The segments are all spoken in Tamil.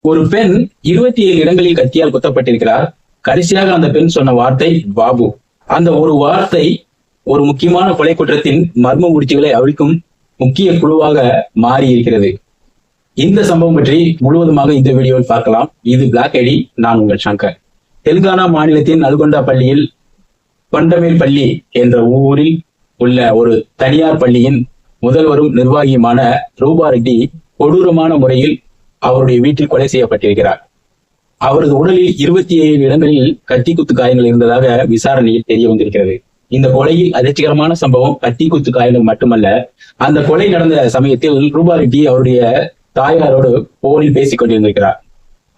ஒரு பெண் 27 இடங்களில் கத்தியால் குத்தப்பட்டிருக்கிறார். கடைசியாக அந்த பெண் சொன்ன வார்த்தை பாபு. அந்த ஒரு வார்த்தை ஒரு முக்கியமான கொலை குற்றத்தின் மர்ம முடிச்சுகளை அவிழ்க்கும் முக்கிய குழுவாக மாறி இருக்கிறது. இந்த சம்பவம் பற்றி முழுவதுமாக இந்த வீடியோவில் பார்க்கலாம். இது பிளாக் ஐடி. நான் உங்கள் சங்கர். தெலுங்கானா மாநிலத்தின் நல்கொண்டா பள்ளியில் கொண்டமேல் பள்ளி என்ற ஊரில் உள்ள ஒரு தனியார் பள்ளியின் முதல்வரும் நிர்வாகியுமான ரூபா ரெட்டி கொடூரமான முறையில் அவருடைய வீட்டில் கொலை செய்யப்பட்டிருக்கிறார். அவரது உடலில் 27 இடங்களில் கத்தி குத்து காயங்கள் இருந்ததாக விசாரணையில் தெரிய வந்திருக்கிறது. இந்த கொலையில் அதிர்ச்சிகரமான சம்பவம் கத்தி குத்து காயங்கள் மட்டுமல்ல, அந்த கொலை நடந்த சமயத்தில் ரூபா ரெட்டி அவருடைய தாயாரோடு போனில் பேசிக் கொண்டிருந்திருக்கிறார்.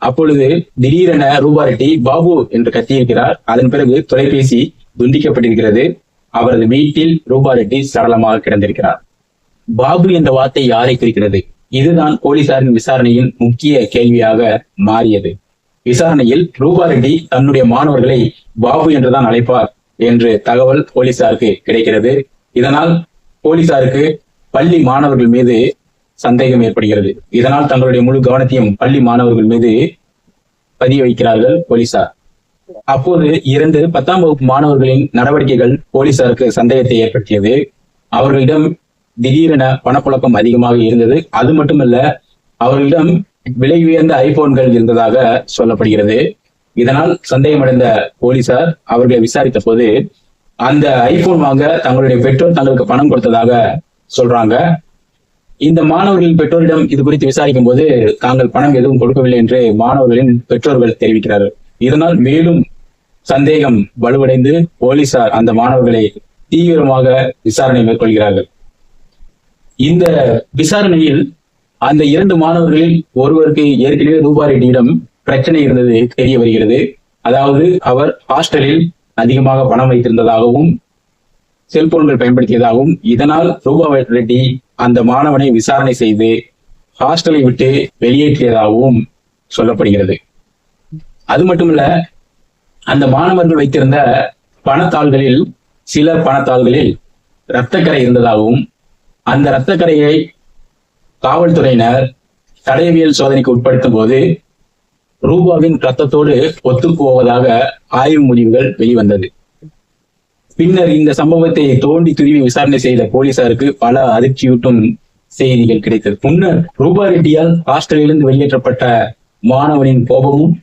அப்பொழுது திடீரென ரூபா ரெட்டி பாபு என்று கத்தியிருக்கிறார். அதன் பிறகு தொலைபேசி துண்டிக்கப்பட்டிருக்கிறது. அவரது வீட்டில் ரூபா ரெட்டி சடலமாக கிடந்திருக்கிறார். பாபு என்ற வார்த்தை யாரை குறிக்கிறது? இதுதான் போலீசாரின் விசாரணையின் முக்கிய கேள்வியாக மாறியது. விசாரணையில் ரூபா ரெட்டி தன்னுடைய மாணவர்களை பாபு என்றுதான் அழைப்பார் என்று தகவல் போலீசாருக்கு கிடைக்கிறது. இதனால் போலீசாருக்கு பள்ளி மாணவர்கள் மீது சந்தேகம் ஏற்படுகிறது. இதனால் தங்களுடைய முழு கவனத்தையும் பள்ளி மாணவர்கள் மீது பதிய வைக்கிறார்கள் போலீசார். அப்போது 2 10ஆம் வகுப்பு மாணவர்களின் நடவடிக்கைகள் போலீசாருக்கு சந்தேகத்தை ஏற்படுத்தியது. அவர்களிடம் திடீரென பணப்புழக்கம் அதிகமாக இருந்தது. அது மட்டுமல்ல, அவர்களிடம் விலை உயர்ந்த ஐபோன்கள் இருந்ததாக சொல்லப்படுகிறது. இதனால் சந்தேகமடைந்த போலீசார் அவர்களை விசாரித்த போது அந்த ஐபோன் வாங்க தங்களுடைய பெற்றோர் தங்களுக்கு பணம் கொடுத்ததாக சொல்றாங்க. இந்த மாணவர்களின் பெற்றோரிடம் இது குறித்து விசாரிக்கும் போது தாங்கள் பணம் எதுவும் கொடுக்கவில்லை என்று மாணவர்களின் பெற்றோர்கள் தெரிவிக்கிறார்கள். இதனால் மேலும் சந்தேகம் வலுவடைந்து போலீசார் அந்த மாணவர்களை தீவிரமாக விசாரணை மேற்கொள்கிறார்கள். இந்த விசாரணையில் அந்த 2 மாணவர்களில் ஒருவருக்கு ஏற்கனவே ரூபா ரெட்டியிடம் பிரச்சனை இருந்தது தெரிய வருகிறது. அதாவது அவர் ஹாஸ்டலில் அதிகமாக பணம் வைத்திருந்ததாகவும் செல்போன்கள் பயன்படுத்தியதாகவும், இதனால் ரூபா ரெட்டி அந்த மாணவனை விசாரணை செய்து ஹாஸ்டலை விட்டு வெளியேற்றியதாகவும் சொல்லப்படுகிறது. அது மட்டுமல்ல, அந்த மாணவர்கள் வைத்திருந்த பணத்தாள்களில் சில பணத்தாள்களில் இரத்தக்கரை இருந்ததாகவும், அந்த இரத்தக்கரையை காவல்துறையினர் தடயவியல் சோதனைக்கு உட்படுத்தும் போது ரூபாவின் ரத்தத்தோடு ஒத்துப்போவதாக ஆய்வு முடிவுகள் வெளிவந்தது. பின்னர் இந்த சம்பவத்தை தோண்டி துருவி விசாரணை செய்த போலீசாருக்கு பல அதிர்ச்சியூட்டும் செய்திகள் கிடைத்தது. முன்னர் ரூபா ரெட்டியால் ஹாஸ்டலிலிருந்து வெளியேற்றப்பட்ட மாணவனின் கோபமும்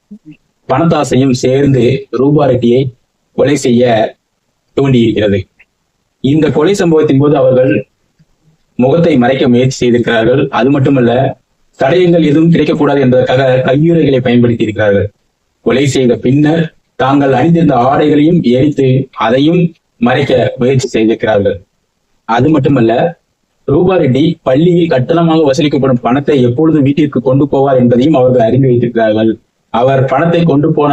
பணத்தாசையும் சேர்ந்து ரூபா ரெட்டியை கொலை செய்ய தூண்டியிருக்கிறது. இந்த கொலை சம்பவத்தின் போது அவர்கள் முகத்தை மறைக்க முயற்சி செய்திருக்கிறார்கள். அது மட்டுமல்ல, தடயங்கள் எதுவும் கிடைக்கக்கூடாது என்பதற்காக கையுறைகளை பயன்படுத்தி இருக்கிறார்கள். கொலை செய்த பின்னர் தாங்கள் அணிந்திருந்த ஆடைகளையும் எரித்து அதையும் மறைக்க முயற்சி செய்திருக்கிறார்கள். அது மட்டுமல்ல, ரூபா ரெட்டி பள்ளியில் கட்டணமாக வசூலிக்கப்படும் பணத்தை எப்பொழுது வீட்டிற்கு கொண்டு போவார் என்பதையும் அவர்கள் அறிந்து வைத்திருக்கிறார்கள். அவர் பணத்தை கொண்டு போன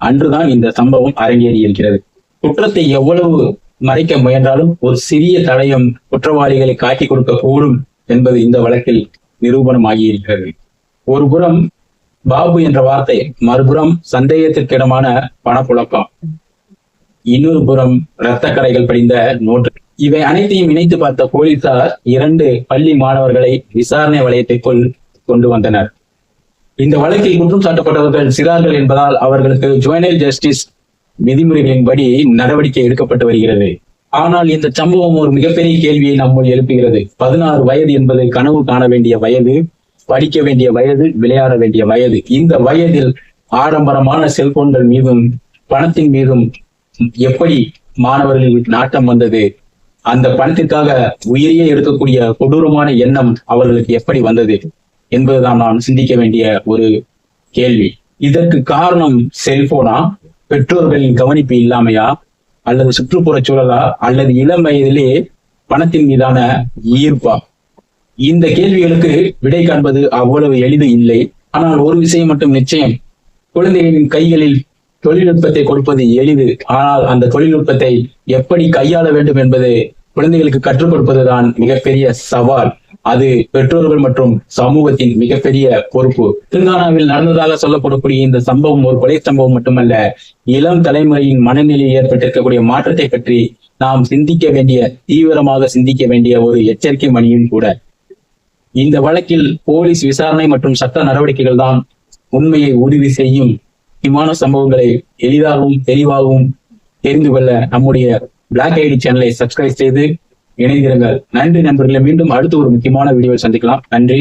அன்றுதான் இந்த சம்பவம் அரங்கேறி இருக்கிறது. குற்றத்தை எவ்வளவு மறைக்க முயன்றாலும் ஒரு சிறிய தடயம் குற்றவாளிகளை காட்டி கொடுக்க கூடும் என்பது இந்த வழக்கில் நிரூபணம் ஆகியிருக்கிறது. ஒரு புறம் பாபு என்ற வார்த்தை, மறுபுறம் சந்தேகத்திற்கிடமான பணப்புழக்கம், இன்னொரு புறம் இரத்த கரைகள் படிந்த நோட்டு. இவை அனைத்தையும் இணைத்து பார்த்த போலீசார் 2 பள்ளி மாணவர்களை விசாரணை வளையத்திற்குள் கொண்டு வந்தனர். இந்த வழக்கில் குற்றம் சாட்டப்பட்டவர்கள் சிறார்கள் என்பதால் அவர்களுக்கு ஜுவனைல் ஜஸ்டிஸ் விதிமுறைகளின்படி நடவடிக்கை எடுக்கப்பட்டு வருகிறது. ஆனால் இந்த சம்பவம் ஒரு மிகப்பெரிய கேள்வியை நம்முள் எழுப்புகிறது. 16 வயது என்பது கனவு காண வேண்டிய வயது, படிக்க வேண்டிய வயது, விளையாட வேண்டிய வயது. இந்த வயதில் ஆடம்பரமான செல்போன்கள் மீதும் பணத்தின் மீதும் எப்படி மாணவர்களுக்கு நாட்டம் வந்தது? அந்த பணத்திற்காக உயிரையே எடுக்கக்கூடிய கொடூரமான எண்ணம் அவர்களுக்கு எப்படி வந்தது என்பதுதான் நாம் சிந்திக்க வேண்டிய ஒரு கேள்வி. இதற்கு காரணம் செல்போனா, பெற்றோர்களின் கவனிப்பு இல்லாமையா, அல்லது சுற்றுப்புற சூழலா, அல்லது இளம் வயதிலே பணத்தின் மீதான ஈர்ப்பா? இந்த கேள்விகளுக்கு விடை காண்பது அவ்வளவு எளிது இல்லை. ஆனால் ஒரு விஷயம் மட்டும் நிச்சயம், குழந்தைகளின் கைகளில் தொழில்நுட்பத்தை கொடுப்பது எளிது. ஆனால் அந்த தொழில்நுட்பத்தை எப்படி கையாள வேண்டும் என்பது குழந்தைகளுக்கு கற்றுக் கொடுப்பதுதான் மிகப்பெரிய சவால். அது பெற்றோர்கள் மற்றும் சமூகத்தின் மிகப்பெரிய பொறுப்பு. தெலுங்கானாவில் நடந்ததாக சொல்லப்படக்கூடிய இந்த சம்பவம் ஒரு கொலை சம்பவம் மட்டுமல்ல, இளம் தலைமுறையின் மனநிலையில் ஏற்பட்டிருக்கக்கூடிய மாற்றத்தை பற்றி நாம் தீவிரமாக சிந்திக்க வேண்டிய ஒரு எச்சரிக்கை மணியும் கூட. இந்த வழக்கில் போலீஸ் விசாரணை மற்றும் சட்ட நடவடிக்கைகள் தான் உண்மையை உறுதி செய்யும் முக்கியமான சம்பவங்களை எளிதாகவும் தெளிவாகவும் தெரிந்து கொள்ள நம்முடைய Black ID சேனலை சப்ஸ்கிரைப் செய்து இணைந்திருங்கள். நன்றி நண்பர்களே. மீண்டும் அடுத்த ஒரு முக்கியமான வீடியோவில் சந்திக்கலாம். நன்றி.